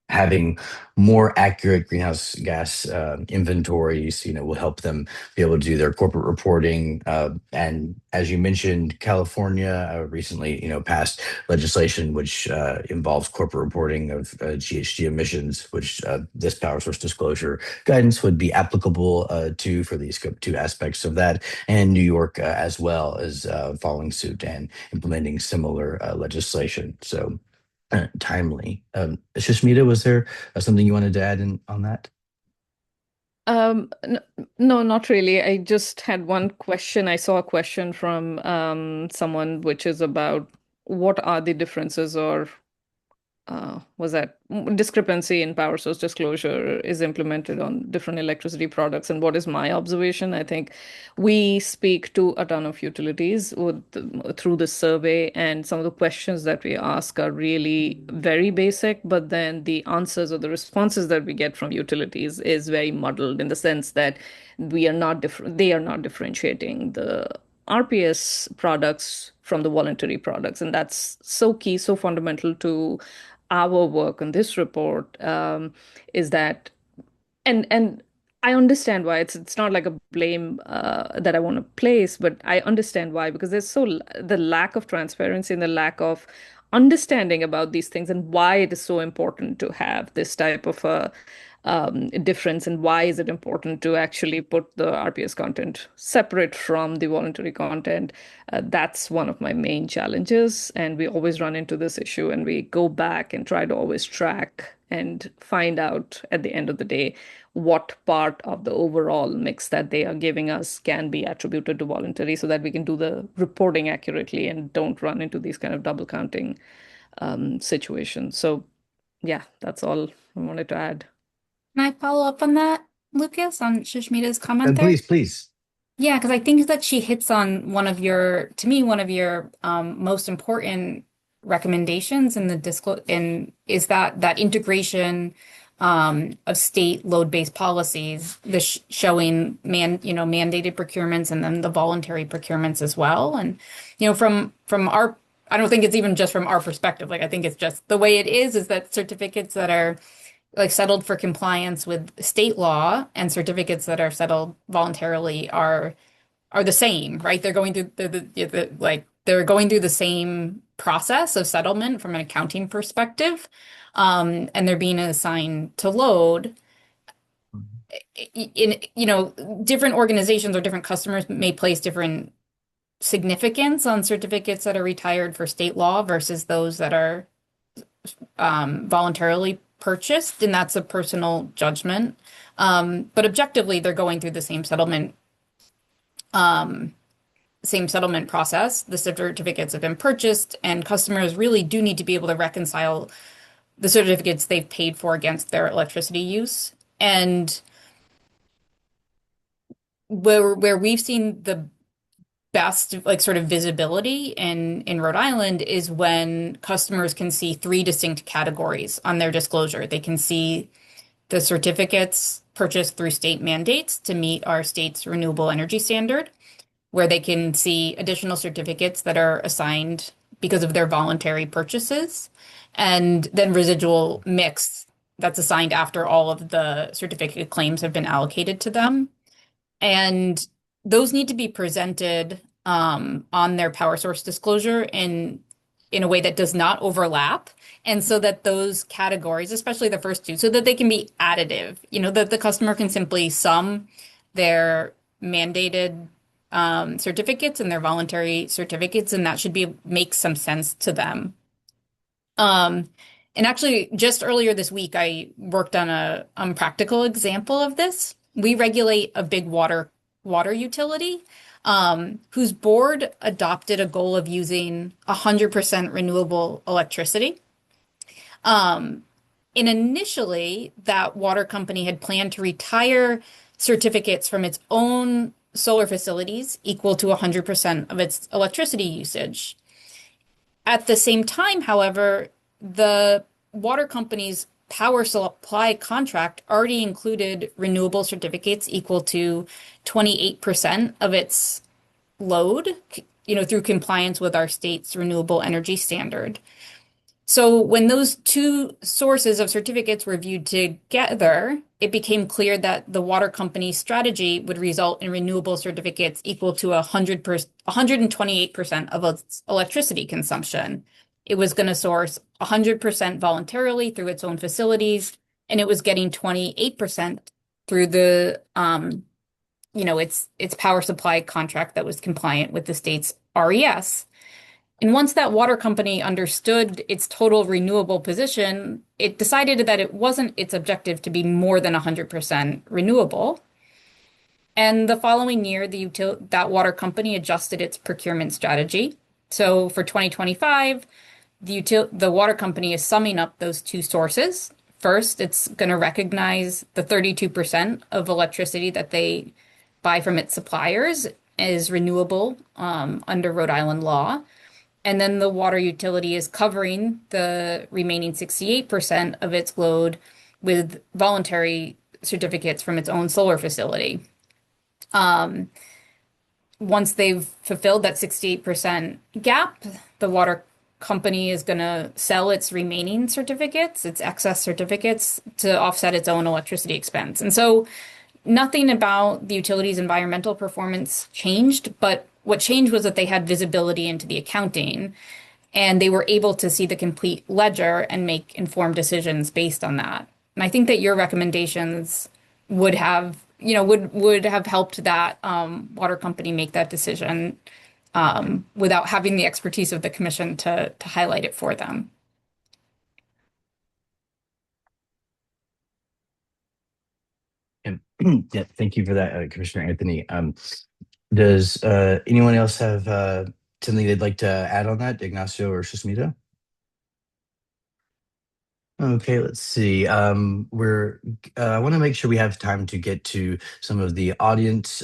having more accurate greenhouse gas inventories, will help them be able to do their corporate reporting. And as you mentioned, California recently, passed legislation which involves corporate reporting of GHG emissions, which this power source disclosure guidance would be applicable to for these Scope 2 aspects of that. And New York as well is following suit and implementing similar legislation. So timely. Shashmita, was there something you wanted to add on that? No, not really. I just had one question. I saw a question from someone which is about what are the differences or was that discrepancy in power source disclosure is implemented on different electricity products. And what is my observation? I think we speak to a ton of utilities through the survey, and some of the questions that we ask are really very basic, but then the answers or the responses that we get from utilities is very muddled in the sense that they are not differentiating the RPS products from the voluntary products. And that's so key, so fundamental to our work on this report, is that, and I understand why. It's not like a blame that I want to place, but I understand why, because the lack of transparency and the lack of understanding about these things and why it is so important to have this type of a difference, and why is it important to actually put the RPS content separate from the voluntary content. That's one of my main challenges, and we always run into this issue, and we go back and try to always track and find out at the end of the day what part of the overall mix that they are giving us can be attributed to voluntary, so that we can do the reporting accurately and don't run into these kind of double counting situations. So yeah, that's all I wanted to add. Can I follow up on that, Lucas, on Shushmita's comment And there? please. Yeah, because I think that she hits on to me, one of your most important recommendations in the is that integration of state load-based policies, showing mandated procurements and then the voluntary procurements as well. And from our, I don't think it's even just from our perspective. Like, I think it's just the way it is that certificates that are like settled for compliance with state law and certificates that are settled voluntarily are the same, right? They're going through they're going through the same process of settlement from an accounting perspective, and they're being assigned to load. In different organizations or different customers may place different significance on certificates that are retired for state law versus those that are voluntarily purchased, and that's a personal judgment. But objectively, they're going through the same settlement process. The certificates have been purchased, and customers really do need to be able to reconcile the certificates they've paid for against their electricity use. And where we've seen the best sort of visibility in Rhode Island is when customers can see three distinct categories on their disclosure. They can see the certificates purchased through state mandates to meet our state's renewable energy standard, where they can see additional certificates that are assigned because of their voluntary purchases, and then residual mix that's assigned after all of the certificate claims have been allocated to them. And those need to be presented on their power source disclosure in a way that does not overlap. And so that those categories, especially the first two, so that they can be additive, that the customer can simply sum their mandated certificates and their voluntary certificates, and that should make some sense to them. And actually, just earlier this week, I worked on a practical example of this. We regulate a big water utility, whose board adopted a goal of using 100% renewable electricity. And initially, that water company had planned to retire certificates from its own solar facilities equal to 100% of its electricity usage. At the same time, however, the water company's power supply contract already included renewable certificates equal to 28% of its load, through compliance with our state's renewable energy standard. So when those two sources of certificates were viewed together, it became clear that the water company's strategy would result in renewable certificates equal to 128% of its electricity consumption. It was going to source 100% voluntarily through its own facilities, and it was getting 28% through the its power supply contract that was compliant with the state's RES. And once that water company understood its total renewable position, it decided that it wasn't its objective to be more than 100% renewable. And the following year, that water company adjusted its procurement strategy. So for 2025, the water company is summing up those two sources. First, it's going to recognize the 32% of electricity that they buy from its suppliers is renewable under Rhode Island law. And then the water utility is covering the remaining 68% of its load with voluntary certificates from its own solar facility. Once they've fulfilled that 68% gap, the water company is going to sell its remaining certificates, its excess certificates, to offset its own electricity expense. And so nothing about the utility's environmental performance changed, but what changed was that they had visibility into the accounting and they were able to see the complete ledger and make informed decisions based on that. And I think that your recommendations would have, would have helped that water company make that decision without having the expertise of the commission to highlight it for them. And yeah, thank you for that, Commissioner Anthony. Does anyone else have something they'd like to add on that, Ignacio or Susmita? Okay, let's see. I want to make sure we have time to get to some of the audience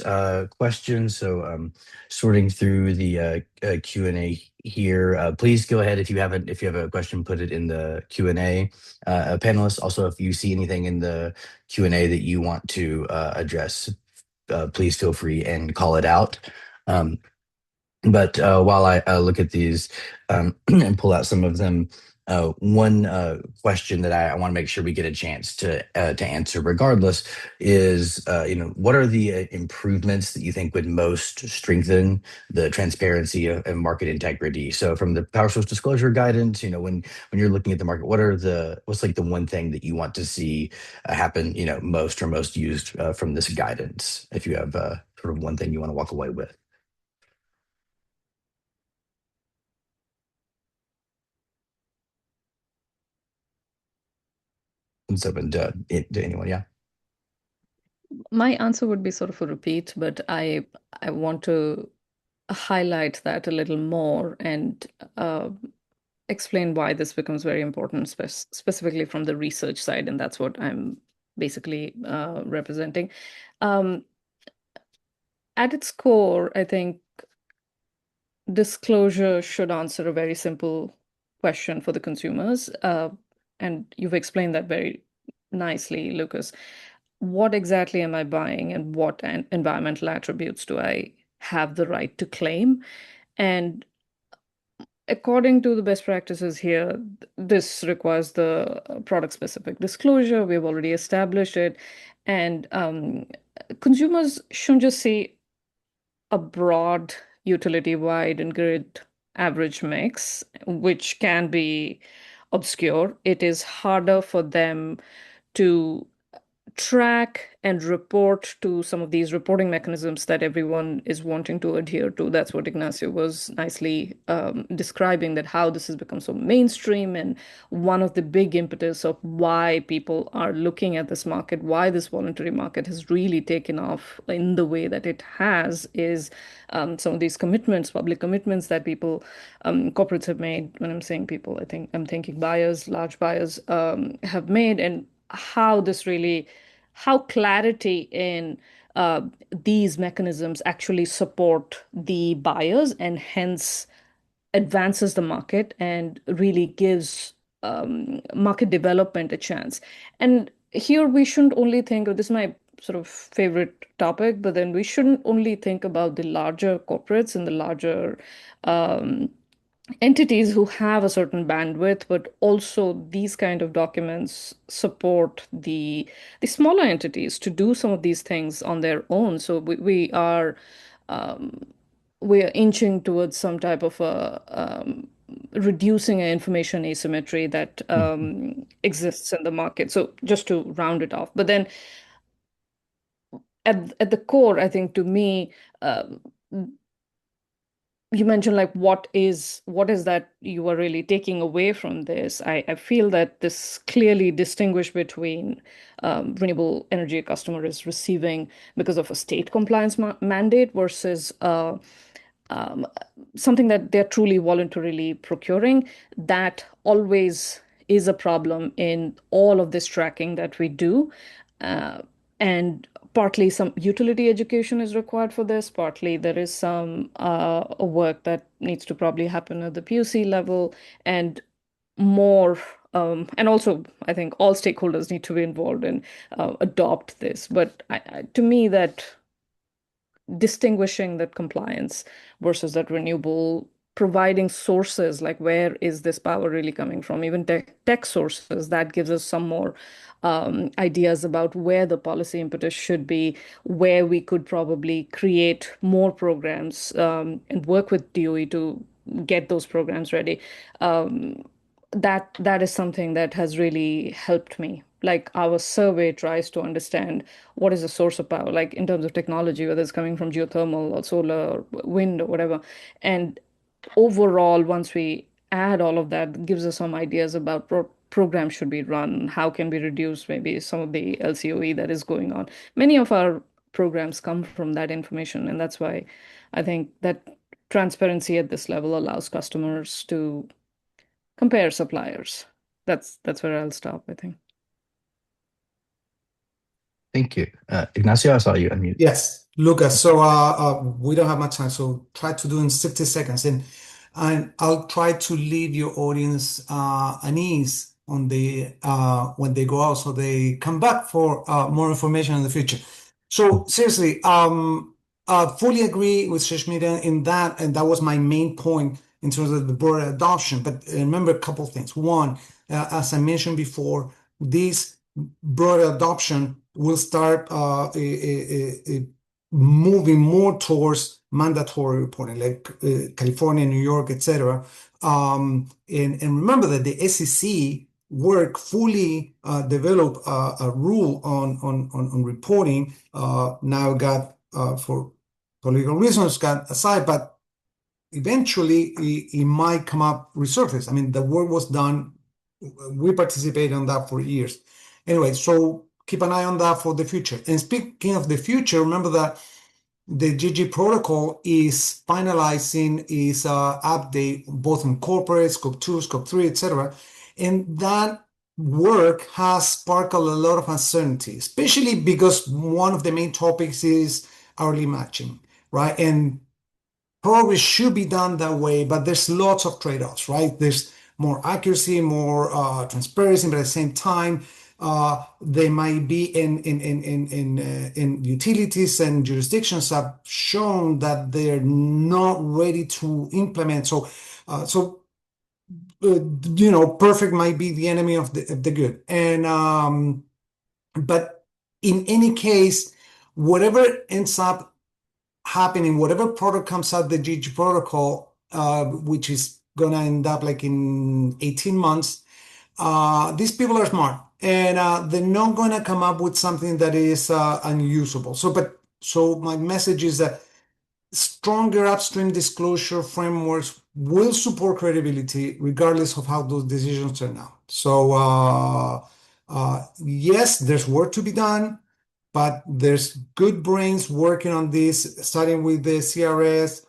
questions. So, sorting through the Q&A here. Please go ahead if you have a question, put it in the Q&A. Panelists, also, if you see anything in the Q&A that you want to address, please feel free and call it out. But while I look at these and pull out some of them, one question that I want to make sure we get a chance to answer, regardless, is what are the improvements that you think would most strengthen the transparency and market integrity? So from the power source disclosure guidance, when you're looking at the market, what's like the one thing that you want to see happen, most used from this guidance? If you have sort of one thing you want to walk away with. It's open to anyone, yeah. My answer would be sort of a repeat, but I want to highlight that a little more and explain why this becomes very important, specifically from the research side, and that's what I'm basically representing. At its core, I think disclosure should answer a very simple question for the consumers. And you've explained that very nicely, Lucas. What exactly am I buying and what environmental attributes do I have the right to claim? And according to the best practices here, this requires the product specific disclosure. We've already established it. And consumers shouldn't just see a broad utility-wide and grid average mix, which can be obscure. It is harder for them to track and report to some of these reporting mechanisms that everyone is wanting to adhere to. That's what Ignacio was nicely describing, that how this has become so mainstream. And one of the big impetus of why people are looking at this market, why this voluntary market has really taken off in the way that it has, is some of these commitments, public commitments that people, corporates have made. When I'm saying people, I think I'm thinking buyers, large buyers have made, and how clarity in these mechanisms actually support the buyers and hence advances the market and really gives market development a chance. And here we shouldn't only think of this is my sort of favorite topic, but then we shouldn't only think about the larger corporates and the larger entities who have a certain bandwidth, but also these kind of documents support the smaller entities to do some of these things on their own. So we are inching towards some type of a reducing information asymmetry that exists in the market. So just to round it off, but then at the core, I think to me, you mentioned like what is that you are really taking away from this. I feel that this clearly distinguish between renewable energy a customer is receiving because of a state compliance mandate versus um, something that they're truly voluntarily procuring, that always is a problem in all of this tracking that we do. Uh, and partly some utility education is required for this, partly there is some work that needs to probably happen at the PUC level, and more. And also, I think all stakeholders need to be involved and adopt this. But to me, that distinguishing that compliance versus that renewable, providing sources like where is this power really coming from, even tech sources, that gives us some more ideas about where the policy impetus should be, where we could probably create more programs and work with DOE to get those programs ready. That is something that has really helped me. Like our survey tries to understand what is the source of power, like in terms of technology, whether it's coming from geothermal or solar or wind or whatever. And overall, once we add all of that, gives us some ideas about programs should be run, how can we reduce maybe some of the LCOE that is going on. Many of our programs come from that information, and that's why I think that transparency at this level allows customers to compare suppliers. That's where I'll stop, I think. Thank you. Ignacio, I saw you unmute. Yes, Lucas. So we don't have much time, so try to do in 60 seconds, and I'll try to leave your audience unease on the when they go out, so they come back for more information in the future. So seriously, fully agree with Shashmita in that, and that was my main point in terms of the broader adoption. But remember a couple of things. One, as I mentioned before, this broader adoption will start moving more towards mandatory reporting, like California, New York, etc. And remember that the SEC work fully developed a rule on reporting. Now got for legal reasons got aside, but eventually it might come up resurface. I mean, the work was done. We participated on that for years. Anyway, so keep an eye on that for the future. And speaking of the future, remember that the GG protocol is finalizing its update both in corporate, scope 2, scope 3, etc. And that work has sparked a lot of uncertainty, especially because one of the main topics is hourly matching, right? And probably should be done that way, but there's lots of trade-offs, right? There's more accuracy, more transparency, but at the same time, they might be in utilities and jurisdictions have shown that they're not ready to implement. So, perfect might be the enemy of the good. And but in any case, whatever ends up happening, whatever product comes out the GG protocol, which is gonna end up like in 18 months, these people are smart, and they're not gonna come up with something that is unusable. So my message is that stronger upstream disclosure frameworks will support credibility regardless of how those decisions turn out. So yes, there's work to be done, but there's good brains working on this, starting with the CRS,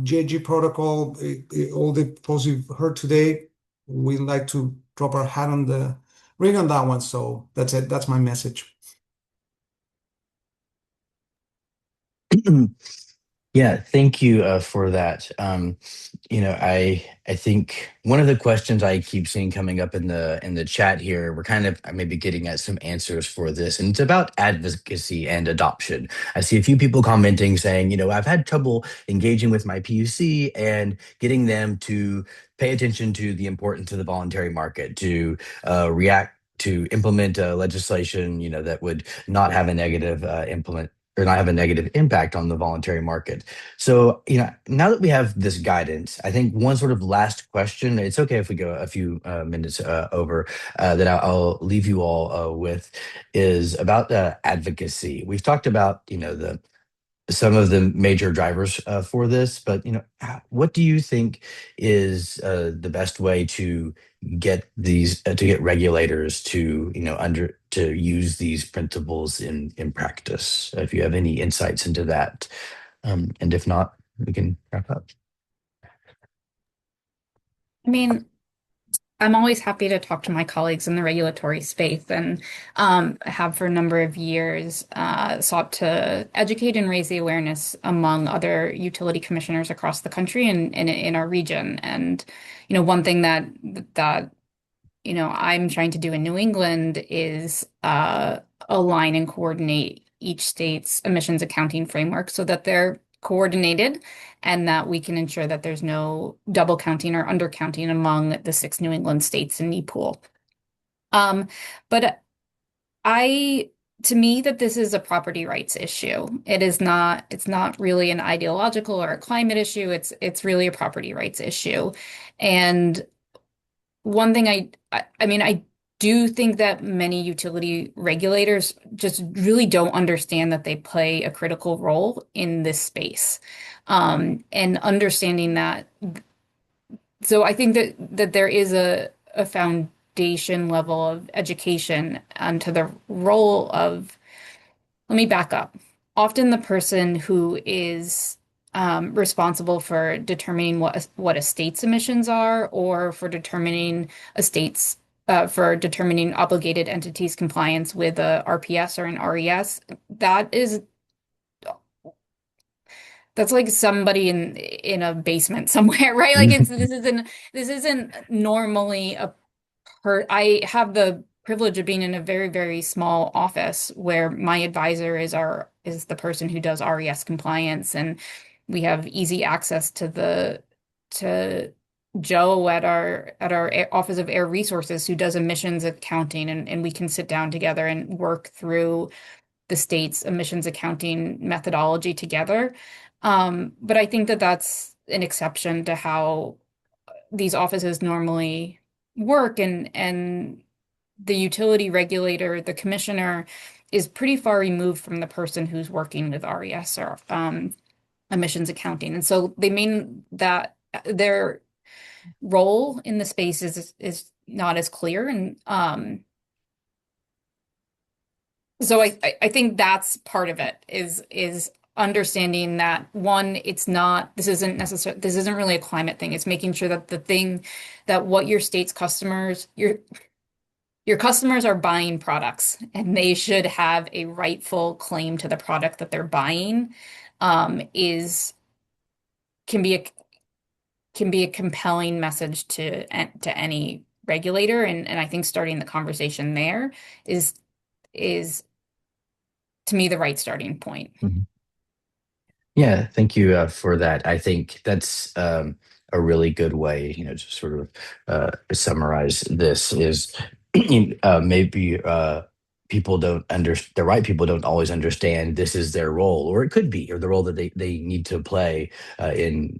GAG protocol, all the posts you've heard today. We'd like to drop our hat on the ring on that one. So that's it. That's my message. Yeah, thank you for that. I think one of the questions I keep seeing coming up in the chat here, we're kind of maybe getting at some answers for this, and it's about advocacy and adoption. I see a few people commenting saying, I've had trouble engaging with my PUC and getting them to pay attention to the importance of the voluntary market, to react to implement legislation, that would not have a negative not have a negative impact on the voluntary market. So, now that we have this guidance, I think one sort of last question, it's okay if we go a few minutes over, that I'll leave you all with, is about advocacy. We've talked about, some of the major drivers for this, but what do you think is the best way to get regulators to to use these principles in practice? If you have any insights into that, and if not, we can wrap up. I mean, I'm always happy to talk to my colleagues in the regulatory space and have for a number of years sought to educate and raise the awareness among other utility commissioners across the country and in our region. And, one thing that I'm trying to do in New England is align and coordinate each state's emissions accounting framework so that they're coordinated and that we can ensure that there's no double counting or undercounting among the 6 New England states in NEPOOL. But to me, that this is a property rights issue. It's not really an ideological or a climate issue. It's really a property rights issue. And one thing I do think that many utility regulators just really don't understand that they play a critical role in this space. And understanding that. So I think that there is a foundation level of education onto the role of, let me back up. Often the person who is responsible for determining what a state's emissions are, or for determining obligated entities compliance with a RPS or an RES, that's like somebody in a basement somewhere, right? Like this isn't normally I have the privilege of being in a very, very small office where my advisor is the person who does RES compliance, and we have easy access to Joe at our Office of Air Resources, who does emissions accounting, and we can sit down together and work through the state's emissions accounting methodology together. But I think that that's an exception to how these offices normally work, and the utility regulator, the commissioner, is pretty far removed from the person who's working with RES or emissions accounting. And so they mean that their role in the space is not as clear. And so I think that's part of it is understanding that, one, this isn't really a climate thing. It's making sure that what your state's customers, your customers are buying products, and they should have a rightful claim to the product that they're buying, can be a compelling message to any regulator. And I think starting the conversation there is to me the right starting point. Mm-hmm. Yeah, thank you for that. I think that's a really good way, to sort of summarize this is maybe the right people don't always understand this is their role, or it could be, or the role that they need to play in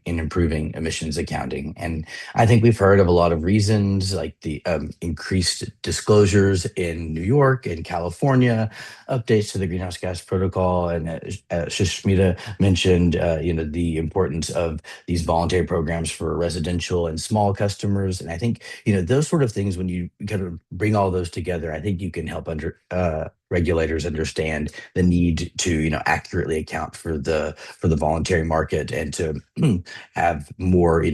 improving emissions accounting. And I think we've heard of a lot of reasons, like the increased disclosures in New York and California, updates to the greenhouse gas protocol, and Sushmita mentioned, the importance of these voluntary programs for residential and small customers. And I think, those sort of things, when you kind of bring all those together, I think you can help regulators understand the need to, accurately account for the voluntary market, and to have more,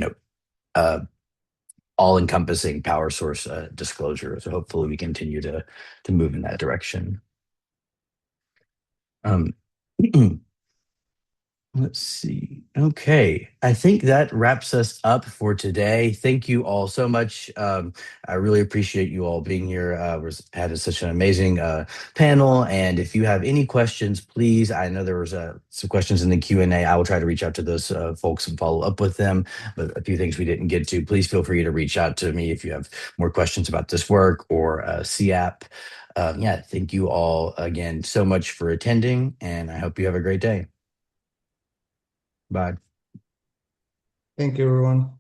all-encompassing power source disclosure. So hopefully we continue to move in that direction. Let's see. Okay, I think that wraps us up for today. Thank you all so much. I really appreciate you all being here. We had such an amazing panel. And if you have any questions, please, I know there was some questions in the Q&A. I will try to reach out to those folks and follow up with them. But a few things we didn't get to, please feel free to reach out to me if you have more questions about this work or CEAP. Yeah, thank you all again so much for attending, and I hope you have a great day. Bye. Thank you, everyone.